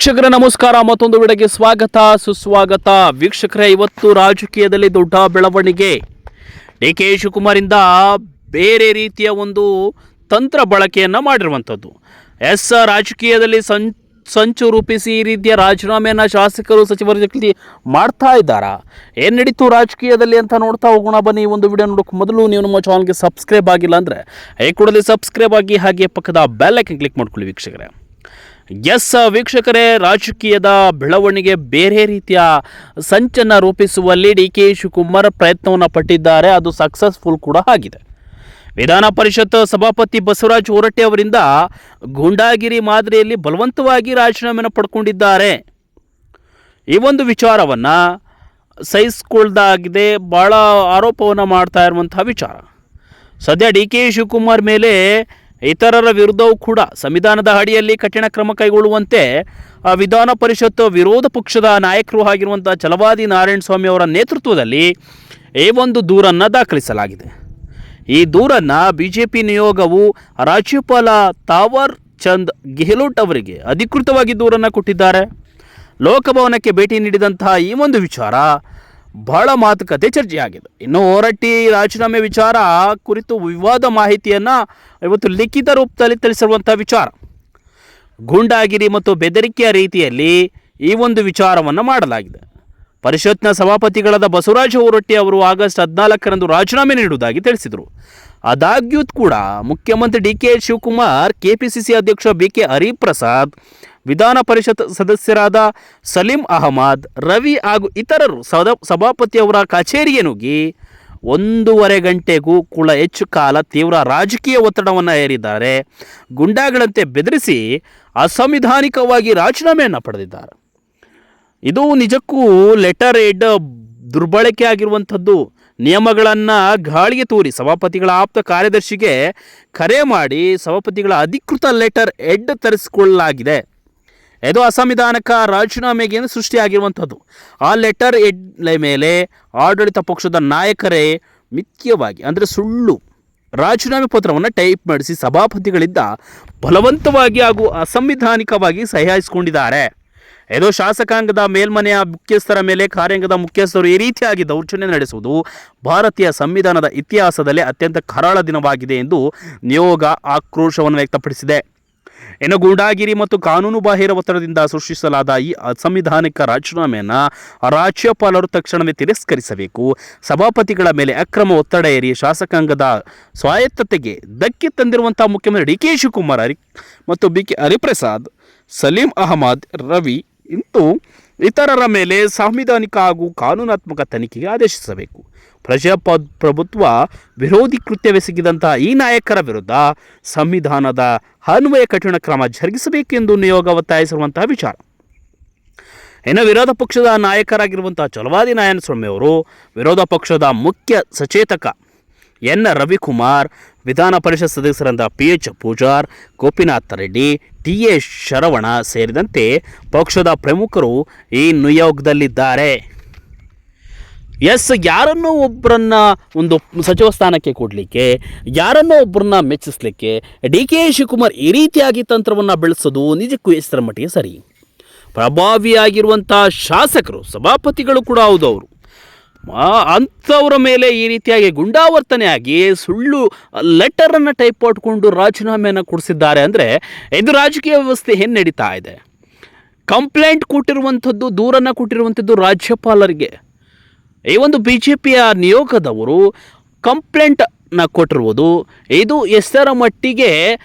ವೀಕ್ಷಕರ ನಮಸ್ಕಾರ, ಮತ್ತೊಂದು ವಿಡಿಯೋಗೆ ಸ್ವಾಗತ ಸುಸ್ವಾಗತ. ವೀಕ್ಷಕರೇ, ಇವತ್ತು ರಾಜಕೀಯದಲ್ಲಿ ದೊಡ್ಡ ಬೆಳವಣಿಗೆ. ಡಿ.ಕೆ. ಶಿವಕುಮಾರಿಂದ ಬೇರೆ ರೀತಿಯ ಒಂದು ತಂತ್ರ ಬಳಕೆಯನ್ನು ಮಾಡಿರುವಂಥದ್ದು. ರಾಜಕೀಯದಲ್ಲಿ ಸಂಚು ರೂಪಿಸಿ ಈ ರೀತಿಯ ರಾಜೀನಾಮೆಯನ್ನು ಶಾಸಕರು ಸಚಿವರ ಜೊತೆ ಮಾಡ್ತಾ ಇದ್ದಾರಾ? ಏನು ನಡೀತು ರಾಜಕೀಯದಲ್ಲಿ ಅಂತ ನೋಡ್ತಾ ಹೋಗೋಣ ಬನ್ನಿ. ಒಂದು ವಿಡಿಯೋ ನೋಡೋಕೆ ಮೊದಲು ನೀವು ನಮ್ಮ ಚಾನಲ್ಗೆ ಸಬ್ಸ್ಕ್ರೈಬ್ ಆಗಿಲ್ಲ ಅಂದರೆ ಕೂಡಲೇ ಸಬ್ಸ್ಕ್ರೈಬ್ ಆಗಿ, ಹಾಗೆ ಪಕ್ಕದ ಬೆಲ್ ಐಕನ್ ಕ್ಲಿಕ್ ಮಾಡ್ಕೊಳ್ಳಿ ವೀಕ್ಷಕರೇ. ವೀಕ್ಷಕರೇ, ರಾಜಕೀಯದ ಬೆಳವಣಿಗೆ ಬೇರೆ ರೀತಿಯ ಸಂಚನ್ನು ರೂಪಿಸುವಲ್ಲಿ ಡಿ.ಕೆ. ಶಿವಕುಮಾರ್ ಪ್ರಯತ್ನವನ್ನು ಪಟ್ಟಿದ್ದಾರೆ. ಅದು ಸಕ್ಸಸ್ಫುಲ್ ಕೂಡ ಆಗಿದೆ. ವಿಧಾನ ಪರಿಷತ್ ಸಭಾಪತಿ ಬಸವರಾಜ ಹೊರಟ್ಟಿ ಅವರಿಂದ ಗೂಂಡಾಗಿರಿ ಮಾದರಿಯಲ್ಲಿ ಬಲವಂತವಾಗಿ ರಾಜೀನಾಮೆಯನ್ನು ಪಡ್ಕೊಂಡಿದ್ದಾರೆ. ಈ ಒಂದು ವಿಚಾರವನ್ನು ಸಹಿಸಿಕೊಳ್ಳದಾಗಿದೆ. ಭಾಳ ಆರೋಪವನ್ನು ಮಾಡ್ತಾ ಇರುವಂತಹ ವಿಚಾರ. ಸದ್ಯ ಡಿ.ಕೆ. ಶಿವಕುಮಾರ್ ಮೇಲೆ ಇತರರ ವಿರುದ್ಧವೂ ಕೂಡ ಸಂವಿಧಾನದ ಅಡಿಯಲ್ಲಿ ಕಠಿಣ ಕ್ರಮ ಕೈಗೊಳ್ಳುವಂತೆ ವಿಧಾನ ಪರಿಷತ್ ವಿರೋಧ ಪಕ್ಷದ ನಾಯಕರು ಆಗಿರುವಂಥ ಛಲವಾದಿ ನಾರಾಯಣಸ್ವಾಮಿ ಅವರ ನೇತೃತ್ವದಲ್ಲಿ ಈ ಒಂದು ದೂರನ್ನು ದಾಖಲಿಸಲಾಗಿದೆ. ಈ ದೂರನ್ನು ಬಿಜೆಪಿ ನಿಯೋಗವು ರಾಜ್ಯಪಾಲ ತಾವರ್ ಚಂದ್ ಗೆಹ್ಲೋಟ್ ಅವರಿಗೆ ಅಧಿಕೃತವಾಗಿ ದೂರನ್ನು ಕೊಟ್ಟಿದ್ದಾರೆ. ಲೋಕಭವನಕ್ಕೆ ಭೇಟಿ ನೀಡಿದಂತಹ ಈ ಒಂದು ವಿಚಾರ ಬಹಳ ಮಾತುಕತೆ ಚರ್ಚೆಯಾಗಿದೆ. ಇನ್ನು ಹೊರಟ್ಟಿ ರಾಜೀನಾಮೆ ವಿಚಾರ ಕುರಿತು ವಿವಾದ ಮಾಹಿತಿಯನ್ನು ಇವತ್ತು ಲಿಖಿತ ರೂಪದಲ್ಲಿ ತಿಳಿಸಿರುವಂಥ ವಿಚಾರ. ಗೂಂಡಾಗಿರಿ ಮತ್ತು ಬೆದರಿಕೆಯ ರೀತಿಯಲ್ಲಿ ಈ ಒಂದು ವಿಚಾರವನ್ನು ಮಾಡಲಾಗಿದೆ. ಪರಿಷತ್ನ ಸಭಾಪತಿಗಳಾದ ಬಸವರಾಜ ಹೊರಟ್ಟಿ ಅವರು ಆಗಸ್ಟ್ 14ರಂದು ರಾಜೀನಾಮೆ ನೀಡುವುದಾಗಿ ತಿಳಿಸಿದರು. ಆದಾಗ್ಯೂ ಕೂಡ ಮುಖ್ಯಮಂತ್ರಿ ಡಿ.ಕೆ. ಶಿವಕುಮಾರ್, ಕೆಪಿಸಿಸಿ ಅಧ್ಯಕ್ಷ ಬಿ.ಕೆ. ಹರಿಪ್ರಸಾದ್, ವಿಧಾನ ಪರಿಷತ್ ಸದಸ್ಯರಾದ ಸಲೀಂ ಅಹಮದ್, ರವಿ ಹಾಗೂ ಇತರರು ಸಭಾಪತಿಯವರ ಕಚೇರಿಗೆ ನುಗ್ಗಿ 1.5 ಗಂಟೆಗೂ ಕೂಡ ಹೆಚ್ಚು ಕಾಲ ತೀವ್ರ ರಾಜಕೀಯ ಒತ್ತಡವನ್ನು ಹೇರಿದ್ದಾರೆ. ಗುಂಡಾಗಳಂತೆ ಬೆದರಿಸಿ ಅಸಂವಿಧಾನಿಕವಾಗಿ ರಾಜೀನಾಮೆಯನ್ನು ಪಡೆದಿದ್ದಾರೆ. ಇದು ನಿಜಕ್ಕೂ ಲೆಟರ್ ಹೆಡ್ ದುರ್ಬಳಕೆ ಆಗಿರುವಂಥದ್ದು. ನಿಯಮಗಳನ್ನು ಗಾಳಿಗೆ ತೂರಿ ಸಭಾಪತಿಗಳ ಆಪ್ತ ಕಾರ್ಯದರ್ಶಿಗೆ ಕರೆ ಮಾಡಿ ಸಭಾಪತಿಗಳ ಅಧಿಕೃತ ಲೆಟರ್ ಹೆಡ್ ತರಿಸಿಕೊಳ್ಳಲಾಗಿದೆ. ಇದು ಅಸಂವಿಧಾನಿಕ ರಾಜೀನಾಮೆಗೆ ಸೃಷ್ಟಿಯಾಗಿರುವಂಥದ್ದು. ಆ ಲೆಟರ್ ಹೆಡ್ ಮೇಲೆ ಆಡಳಿತ ಪಕ್ಷದ ನಾಯಕರೇ ಮುಖ್ಯವಾಗಿ ಅಂದರೆ ಸುಳ್ಳು ರಾಜೀನಾಮೆ ಪತ್ರವನ್ನು ಟೈಪ್ ಮಾಡಿಸಿ ಸಭಾಪತಿಗಳಿಂದ ಬಲವಂತವಾಗಿ ಹಾಗೂ ಅಸಂವಿಧಾನಿಕವಾಗಿ ಸಹಿ ಹಾಯಿಸಿಕೊಂಡಿದ್ದಾರೆ. ಇದು ಶಾಸಕಾಂಗದ ಮೇಲ್ಮನೆಯ ಮುಖ್ಯಸ್ಥರ ಮೇಲೆ ಕಾರ್ಯಾಂಗದ ಮುಖ್ಯಸ್ಥರು ಈ ರೀತಿಯಾಗಿ ದೌರ್ಜನ್ಯ ನಡೆಸುವುದು ಭಾರತೀಯ ಸಂವಿಧಾನದ ಇತಿಹಾಸದಲ್ಲೇ ಅತ್ಯಂತ ಕರಾಳ ದಿನವಾಗಿದೆ ಎಂದು ನಿಯೋಗ ಆಕ್ರೋಶವನ್ನು ವ್ಯಕ್ತಪಡಿಸಿದೆ. ಇನ್ನು ಗೂಂಡಾಗಿರಿ ಮತ್ತು ಕಾನೂನು ಬಾಹಿರ ಒತ್ತಡದಿಂದ ಸೃಷ್ಟಿಸಲಾದ ಈ ಅಸಂವಿಧಾನಿಕ ರಾಜೀನಾಮೆಯನ್ನು ರಾಜ್ಯಪಾಲರು ತಕ್ಷಣವೇ ತಿರಸ್ಕರಿಸಬೇಕು. ಸಭಾಪತಿಗಳ ಮೇಲೆ ಅಕ್ರಮ ಒತ್ತಡ ಏರಿ ಶಾಸಕಾಂಗದ ಸ್ವಾಯತ್ತತೆಗೆ ಧಕ್ಕೆ ತಂದಿರುವಂಥ ಮುಖ್ಯಮಂತ್ರಿ ಡಿ.ಕೆ. ಶಿವಕುಮಾರ್ ಮತ್ತು ಬಿ.ಕೆ. ಹರಿಪ್ರಸಾದ್, ಸಲೀಂ ಅಹಮದ್, ರವಿ ಇಂತೂ ಇತರರ ಮೇಲೆ ಸಾಂವಿಧಾನಿಕ ಹಾಗೂ ಕಾನೂನಾತ್ಮಕ ತನಿಖೆಗೆ ಆದೇಶಿಸಬೇಕು. ಪ್ರಜಾಪ್ರಭುತ್ವ ವಿರೋಧಿ ಕೃತ್ಯವೆಸಗಿದಂತಹ ಈ ನಾಯಕರ ವಿರುದ್ಧ ಸಂವಿಧಾನದ ಅನ್ವಯ ಕಠಿಣ ಕ್ರಮ ಜರುಗಿಸಬೇಕೆಂದು ನಿಯೋಗ ಒತ್ತಾಯಿಸಿರುವಂತಹ ವಿಚಾರ. ಇನ್ನು ವಿರೋಧ ಪಕ್ಷದ ನಾಯಕರಾಗಿರುವಂತಹ ಛಲವಾದಿ ನಾರಾಯಣಸ್ವಾಮಿ ಅವರು, ವಿರೋಧ ಪಕ್ಷದ ಮುಖ್ಯ ಸಚೇತಕ ಎನ್ ರವಿಕುಮಾರ್, ವಿಧಾನ ಪರಿಷತ್ ಸದಸ್ಯರಾದ ಪಿ.ಎಚ್. ಪೂಜಾರ್, ಗೋಪಿನಾಥ ರೆಡ್ಡಿ, ಟಿ.ಎ. ಶರವಣ ಸೇರಿದಂತೆ ಪಕ್ಷದ ಪ್ರಮುಖರು ಈ ನಿಯೋಗದಲ್ಲಿದ್ದಾರೆ. ಯಾರನ್ನೋ ಒಬ್ಬರನ್ನ ಒಂದು ಸಚಿವ ಸ್ಥಾನಕ್ಕೆ ಕೊಡಲಿಕ್ಕೆ, ಯಾರನ್ನೋ ಒಬ್ಬರನ್ನ ಮೆಚ್ಚಿಸಲಿಕ್ಕೆ ಡಿ.ಕೆ. ಶಿವಕುಮಾರ್ ಈ ರೀತಿಯಾಗಿ ತಂತ್ರವನ್ನು ಬೆಳೆಸೋದು ನಿಜಕ್ಕೂ ಎಷ್ಟರ ಮಟ್ಟಿಗೆ ಸರಿ? ಪ್ರಭಾವಿಯಾಗಿರುವಂಥ ಶಾಸಕರು, ಸಭಾಪತಿಗಳು ಕೂಡ ಹೌದು. ಅವರು ಅಂಥವರ ಮೇಲೆ ಈ ರೀತಿಯಾಗಿ ಗುಂಡಾವರ್ತನೆಯಾಗಿ ಸುಳ್ಳು ಲೆಟರನ್ನು ಟೈಪ್ ಮಾಡಿಕೊಂಡು ರಾಜೀನಾಮೆಯನ್ನು ಕೊಡಿಸಿದ್ದಾರೆ ಅಂದರೆ ಇದು ರಾಜಕೀಯ ವ್ಯವಸ್ಥೆ ಏನು ನಡೀತಾ ಇದೆ? ಕಂಪ್ಲೇಂಟ್ ಕೊಟ್ಟಿರುವಂಥದ್ದು, ದೂರನ್ನು ಕೊಟ್ಟಿರುವಂಥದ್ದು ರಾಜ್ಯಪಾಲರಿಗೆ. ಈ ಒಂದು ಬಿಜೆಪಿಯ ನಿಯೋಗದವರು ಕಂಪ್ಲೇಂಟನ್ನು ಕೊಟ್ಟಿರುವುದು ಇದು ಎಷ್ಟರ ಮಟ್ಟಿಗೆ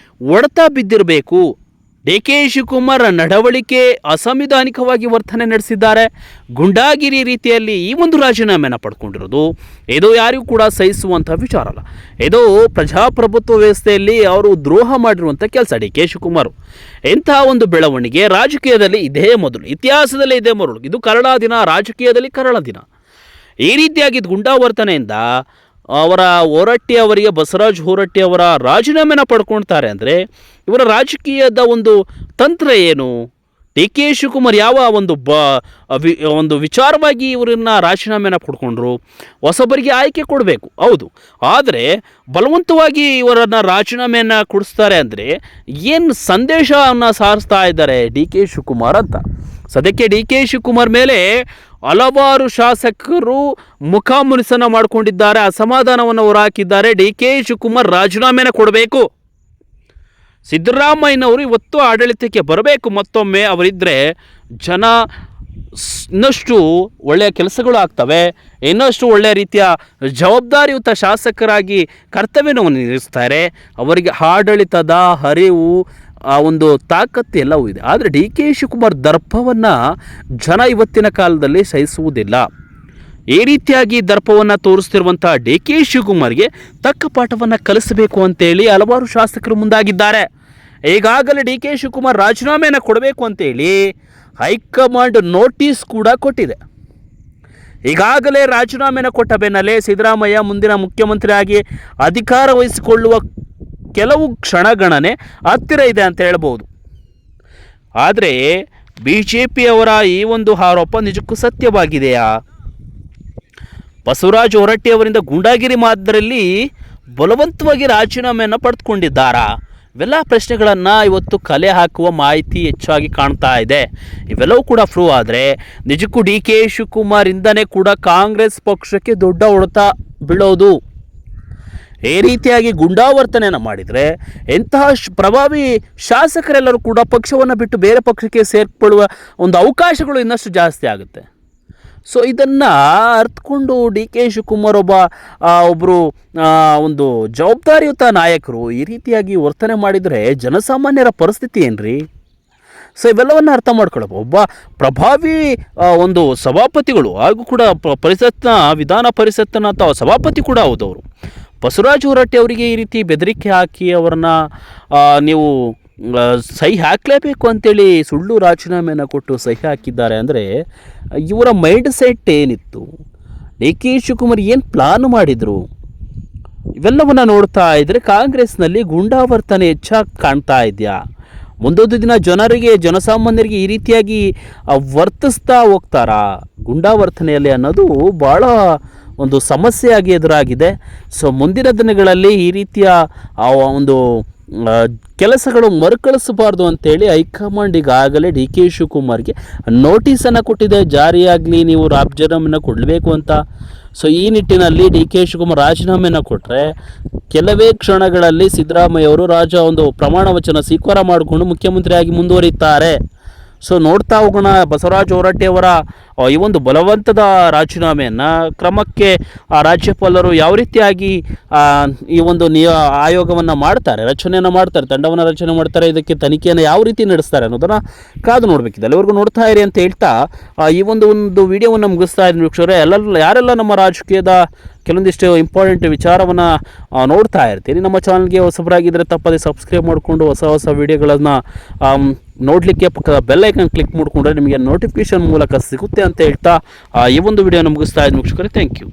ಹೊಡೆತ ಬಿದ್ದಿರಬೇಕು? ಡಿ.ಕೆ. ಶಿವಕುಮಾರ್ ನಡವಳಿಕೆ ಅಸಂವಿಧಾನಿಕವಾಗಿ ವರ್ತನೆ ನಡೆಸಿದ್ದಾರೆ. ಗುಂಡಾಗಿರಿ ರೀತಿಯಲ್ಲಿ ಈ ಒಂದು ರಾಜೀನಾಮೆಯನ್ನು ಪಡ್ಕೊಂಡಿರೋದು ಇದು ಯಾರಿಗೂ ಕೂಡ ಸಹಿಸುವಂಥ ವಿಚಾರ ಅಲ್ಲ. ಇದು ಪ್ರಜಾಪ್ರಭುತ್ವ ವ್ಯವಸ್ಥೆಯಲ್ಲಿ ಅವರು ದ್ರೋಹ ಮಾಡಿರುವಂಥ ಕೆಲಸ ಡಿ.ಕೆ. ಶಿವಕುಮಾರ್. ಇಂತಹ ಒಂದು ಬೆಳವಣಿಗೆ ರಾಜಕೀಯದಲ್ಲಿ ಇದೇ ಮೊದಲು, ಇತಿಹಾಸದಲ್ಲೇ ಇದೇ ಮೊದಲು. ಇದು ಕರಾಳ ದಿನ, ರಾಜಕೀಯದಲ್ಲಿ ಕರಾಳ ದಿನ. ಈ ರೀತಿಯಾಗಿದ್ದು ಗುಂಡಾವರ್ತನೆಯಿಂದ ಅವರ ಹೊರಟ್ಟಿ ಅವರಿಗೆ, ಬಸವರಾಜ ಹೊರಟ್ಟಿ ಅವರ ರಾಜೀನಾಮೆನ ಪಡ್ಕೊಳ್ತಾರೆ ಅಂದರೆ ಇವರ ರಾಜಕೀಯದ ಒಂದು ತಂತ್ರ ಏನು? ಡಿ ಕೆ ಶಿವಕುಮಾರ್ ಯಾವ ಒಂದು ವಿಚಾರವಾಗಿ ಇವರನ್ನು ರಾಜೀನಾಮೆಯನ್ನು ಕೊಡ್ಕೊಂಡ್ರು? ಹೊಸಬರಿಗೆ ಆಯ್ಕೆ ಕೊಡಬೇಕು, ಹೌದು. ಆದರೆ ಬಲವಂತವಾಗಿ ಇವರನ್ನು ರಾಜೀನಾಮೆಯನ್ನು ಕೊಡಿಸ್ತಾರೆ ಅಂದರೆ ಏನು ಸಂದೇಶವನ್ನು ಸಾರಿಸ್ತಾ ಇದ್ದಾರೆ ಡಿ ಕೆ ಶಿವಕುಮಾರ್ ಅಂತ. ಸದ್ಯಕ್ಕೆ ಡಿ ಕೆ ಶಿವಕುಮಾರ್ ಮೇಲೆ ಹಲವಾರು ಶಾಸಕರು ಮುಖಾಮುನಿಸನ್ನು ಮಾಡಿಕೊಂಡಿದ್ದಾರೆ, ಅಸಮಾಧಾನವನ್ನು ಹೊರಹಾಕಿದ್ದಾರೆ. ಡಿ ಕೆ ಶಿವಕುಮಾರ್ ರಾಜೀನಾಮೆಯನ್ನು ಕೊಡಬೇಕು, ಸಿದ್ದರಾಮಯ್ಯನವರು ಇವತ್ತು ಆಡಳಿತಕ್ಕೆ ಬರಬೇಕು, ಮತ್ತೊಮ್ಮೆ ಅವರಿದ್ದರೆ ಜನ ಇನ್ನಷ್ಟು ಒಳ್ಳೆಯ ಕೆಲಸಗಳು ಆಗ್ತವೆ, ಇನ್ನಷ್ಟು ಒಳ್ಳೆಯ ರೀತಿಯ ಜವಾಬ್ದಾರಿಯುತ ಶಾಸಕರಾಗಿ ಕರ್ತವ್ಯವನ್ನು ನಿರ್ವಹಿಸ್ತಾರೆ, ಅವರಿಗೆ ಆಡಳಿತದ ಅರಿವು ಒಂದು ತಾಕತ್ತು ಎಲ್ಲವೂ ಇದೆ. ಆದರೆ ಡಿ ಕೆ ಶಿವಕುಮಾರ್ ದರ್ಪವನ್ನು ಜನ ಇವತ್ತಿನ ಕಾಲದಲ್ಲಿ ಸಹಿಸುವುದಿಲ್ಲ. ಈ ರೀತಿಯಾಗಿ ದರ್ಪವನ್ನು ತೋರಿಸ್ತಿರುವಂಥ ಡಿ ಕೆ ಶಿವಕುಮಾರ್ಗೆ ತಕ್ಕ ಪಾಠವನ್ನು ಕಲಿಸಬೇಕು ಅಂತೇಳಿ ಹಲವಾರು ಶಾಸಕರು ಮುಂದಾಗಿದ್ದಾರೆ. ಈಗಾಗಲೇ ಡಿ ಕೆ ಶಿವಕುಮಾರ್ ರಾಜೀನಾಮೆಯನ್ನು ಕೊಡಬೇಕು ಅಂತೇಳಿ ಹೈಕಮಾಂಡ್ ನೋಟಿಸ್ ಕೂಡ ಕೊಟ್ಟಿದೆ. ಈಗಾಗಲೇ ರಾಜೀನಾಮೆಯನ್ನು ಕೊಟ್ಟ ಬೆನ್ನಲ್ಲೇ ಸಿದ್ದರಾಮಯ್ಯ ಮುಂದಿನ ಮುಖ್ಯಮಂತ್ರಿಯಾಗಿ ಅಧಿಕಾರ ವಹಿಸಿಕೊಳ್ಳುವ ಕೆಲವು ಕ್ಷಣಗಣನೆ ಹತ್ತಿರ ಇದೆ ಅಂತ ಹೇಳ್ಬೋದು. ಆದರೆ BJPಯವರ ಈ ಒಂದು ಆರೋಪ ನಿಜಕ್ಕೂ ಸತ್ಯವಾಗಿದೆಯಾ? ಬಸವರಾಜ ಹೊರಟ್ಟಿ ಅವರಿಂದ ಗೂಂಡಾಗಿರಿ ಮಾದರಿಯಲ್ಲಿ ಬಲವಂತವಾಗಿ ರಾಜೀನಾಮೆಯನ್ನು ಪಡೆದುಕೊಂಡಿದ್ದಾರಾ? ಇವೆಲ್ಲ ಪ್ರಶ್ನೆಗಳನ್ನು ಇವತ್ತು ಕಲೆ ಹಾಕುವ ಮಾಹಿತಿ ಹೆಚ್ಚಾಗಿ ಕಾಣ್ತಾ ಇದೆ. ಇವೆಲ್ಲವೂ ಕೂಡ ಪ್ರೂವ್ ಆದರೆ ನಿಜಕ್ಕೂ ಡಿ ಕೆ ಶಿವಕುಮಾರಿಂದನೇ ಕೂಡ ಕಾಂಗ್ರೆಸ್ ಪಕ್ಷಕ್ಕೆ ದೊಡ್ಡ ಹೊಡೆತ ಬೀಳೋದು. ಈ ರೀತಿಯಾಗಿ ಗುಂಡಾವರ್ತನೆಯನ್ನು ಮಾಡಿದರೆ ಎಂತಹ ಪ್ರಭಾವಿ ಶಾಸಕರೆಲ್ಲರೂ ಕೂಡ ಪಕ್ಷವನ್ನು ಬಿಟ್ಟು ಬೇರೆ ಪಕ್ಷಕ್ಕೆ ಸೇರಿಕೊಳ್ಳುವ ಒಂದು ಅವಕಾಶಗಳು ಇನ್ನಷ್ಟು ಜಾಸ್ತಿ ಆಗುತ್ತೆ. ಸೊ ಇದನ್ನು ಅರ್ಥಕೊಂಡು ಡಿ ಕೆ ಶಿವಕುಮಾರ್ ಒಬ್ಬರು ಒಂದು ಜವಾಬ್ದಾರಿಯುತ ನಾಯಕರು ಈ ರೀತಿಯಾಗಿ ವರ್ತನೆ ಮಾಡಿದರೆ ಜನಸಾಮಾನ್ಯರ ಪರಿಸ್ಥಿತಿ ಏನ್ರಿ? ಸೊ ಇವೆಲ್ಲವನ್ನು ಅರ್ಥ ಮಾಡ್ಕೊಳ್ಳಬೇಕು. ಒಬ್ಬ ಪ್ರಭಾವಿ ಒಂದು ಸಭಾಪತಿಗಳು ಹಾಗೂ ಕೂಡ ವಿಧಾನ ಪರಿಷತ್ನ ಅಥವಾ ಸಭಾಪತಿ ಕೂಡ ಹೌದವರು. ಬಸವರಾಜ ಹೊರಟ್ಟಿ ಅವರಿಗೆ ಈ ರೀತಿ ಬೆದರಿಕೆ ಹಾಕಿ ಅವರನ್ನು ನೀವು ಸಹಿ ಹಾಕಲೇಬೇಕು ಅಂತೇಳಿ ಸುಳ್ಳು ರಾಜೀನಾಮೆಯನ್ನು ಕೊಟ್ಟು ಸಹಿ ಹಾಕಿದ್ದಾರೆ ಅಂದರೆ ಇವರ ಮೈಂಡ್ ಸೆಟ್ ಏನಿತ್ತು? ಡಿ ಕೆ ಶಿವಕುಮಾರ್ ಏನು ಪ್ಲಾನ್ ಮಾಡಿದರು? ಇವೆಲ್ಲವನ್ನು ನೋಡ್ತಾ ಇದ್ದರೆ ಕಾಂಗ್ರೆಸ್ನಲ್ಲಿ ಗುಂಡಾವರ್ತನೆ ಹೆಚ್ಚಾಗಿ ಕಾಣ್ತಾ ಇದೆಯಾ? ಮುಂದೊಂದು ದಿನ ಜನಸಾಮಾನ್ಯರಿಗೆ ಈ ರೀತಿಯಾಗಿ ವರ್ತಿಸ್ತಾ ಹೋಗ್ತಾರಾ ಗುಂಡಾವರ್ತನೆಯಲ್ಲಿ ಅನ್ನೋದು ಭಾಳ ಒಂದು ಸಮಸ್ಯೆಯಾಗಿ ಎದುರಾಗಿದೆ. ಸೊ ಮುಂದಿನ ದಿನಗಳಲ್ಲಿ ಈ ರೀತಿಯ ಒಂದು ಕೆಲಸಗಳು ಮರುಕಳಿಸಬಾರ್ದು ಅಂತೇಳಿ ಹೈಕಮಾಂಡ್ ಈಗಾಗಲೇ ಡಿ ಕೆ ಶಿವಕುಮಾರ್ಗೆ ನೋಟಿಸನ್ನು ಕೊಟ್ಟಿದೆ, ಜಾರಿಯಾಗಲಿ, ನೀವು ರಾಜೀನಾಮೆಯನ್ನು ಕೊಡಬೇಕು ಅಂತ. ಸೊ ಈ ನಿಟ್ಟಿನಲ್ಲಿ ಡಿ ಕೆ ಶಿವಕುಮಾರ್ ರಾಜೀನಾಮೆಯನ್ನು ಕೊಟ್ಟರೆ ಕೆಲವೇ ಕ್ಷಣಗಳಲ್ಲಿ ಸಿದ್ದರಾಮಯ್ಯ ಅವರು ಒಂದು ಪ್ರಮಾಣ ವಚನ ಸ್ವೀಕಾರ ಮಾಡಿಕೊಂಡು ಮುಖ್ಯಮಂತ್ರಿಯಾಗಿ ಮುಂದುವರಿಯುತ್ತಾರೆ. ಸೊ ನೋಡ್ತಾ ಹೋಗೋಣ ಬಸವರಾಜ ಹೊರಟ್ಟಿ ಅವರ ಈ ಒಂದು ಬಲವಂತದ ರಾಜೀನಾಮೆಯನ್ನು ಕ್ರಮಕ್ಕೆ ರಾಜ್ಯಪಾಲರು ಯಾವ ರೀತಿಯಾಗಿ ಈ ಒಂದು ಆಯೋಗವನ್ನು ರಚನೆಯನ್ನು ಮಾಡ್ತಾರೆ, ತಂಡವನ್ನು ರಚನೆ ಮಾಡ್ತಾರೆ, ಇದಕ್ಕೆ ತನಿಖೆಯನ್ನು ಯಾವ ರೀತಿ ನಡೆಸ್ತಾರೆ ಅನ್ನೋದನ್ನು ಕಾದು ನೋಡಬೇಕಿದೆ. ಅಲ್ಲಿವರೆಗೂ ನೋಡ್ತಾ ಇರಿ ಅಂತ ಹೇಳ್ತಾ ಈ ಒಂದು ವಿಡಿಯೋವನ್ನು ಮುಗಿಸ್ತಾ ಇದ್ದೀನಿ ವೀಕ್ಷಕರೇ. ಯಾರೆಲ್ಲ ನಮ್ಮ ರಾಜಕೀಯದ ಕೆಲವೊಂದಿಷ್ಟು ಇಂಪಾರ್ಟೆಂಟ್ ವಿಚಾರವನ್ನು ನೋಡ್ತಾ ಇರ್ತೀನಿ, ನಮ್ಮ ಚಾನಲ್ಗೆ ಹೊಸಬರಾಗಿದ್ದರೆ ತಪ್ಪದೆ ಸಬ್ಸ್ಕ್ರೈಬ್ ಮಾಡಿಕೊಂಡು ಹೊಸ ವೀಡಿಯೋಗಳನ್ನು ನೋಡಲಿಕ್ಕೆ ಪಕ್ಕದ ಬೆಲ್ ಐಕನ್ ಕ್ಲಿಕ್ ಮಾಡಿಕೊಂಡ್ರೆ ನಿಮಗೆ ನೋಟಿಫಿಕೇಶನ್ ಮೂಲಕ ಸಿಗುತ್ತೆ ಅಂತ ಹೇಳ್ತಾ ಈ ಒಂದು ವಿಡಿಯೋನ ಮುಗಿಸ್ತಾ ಇದ್ದೀನಿ ವೀಕ್ಷಕರೇ. Thank you.